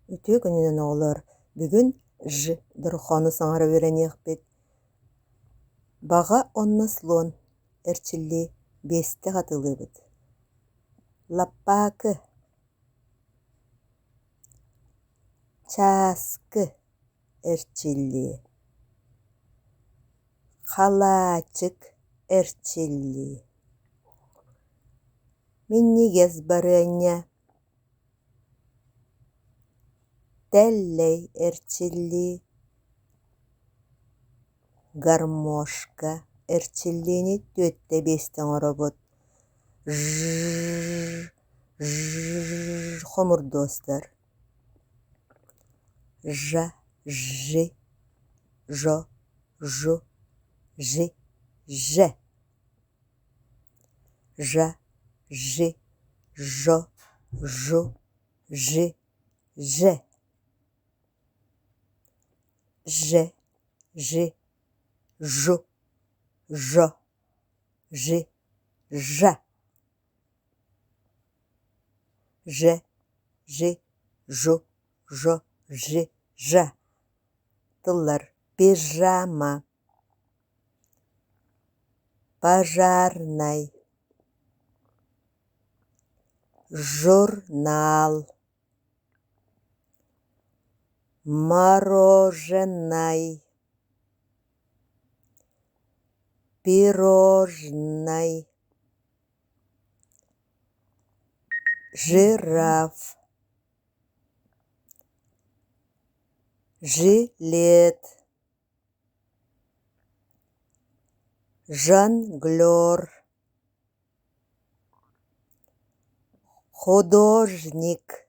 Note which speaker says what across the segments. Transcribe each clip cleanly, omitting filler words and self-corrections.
Speaker 1: Үтө күнінен оғылар, бүгін ж дұрханы саңары веренех бет. Баға онны слон, әрчілі бесті қатылы бет. Лаппакы, часкы, әрчілі. Халачык, әрчілі. Миннигез барыня. Тәллей әрчілі. Гармошка әрчіліні төтті бестің ұрабыт. Хомыр достар. Жа, жи, жо, жу, жи, жә. Жа, жи, жо, жу, жи, жә. Жә, жи, жу, жо, жи, жа. Жә, жи, жу, жо, жи, жа. Тыллар пижама, пожарный, журнал, мороженое, пирожный, жираф, жилет, жонглер, художник,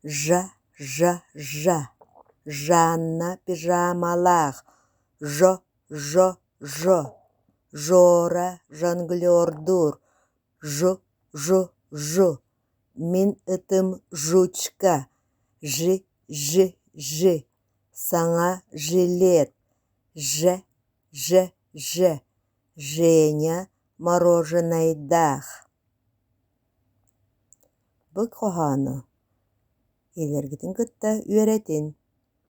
Speaker 1: жа, жа, жа, Жанна пижамалах, жо, жо, жо, Жора жонглердур, жу, жу, жу, Мин ытым жучка, жи, жи, жи, Саңа жилет, ж, ж, ж, Женя мороженайдах. Бұк қоғаны. Елергетін күтті үйретін.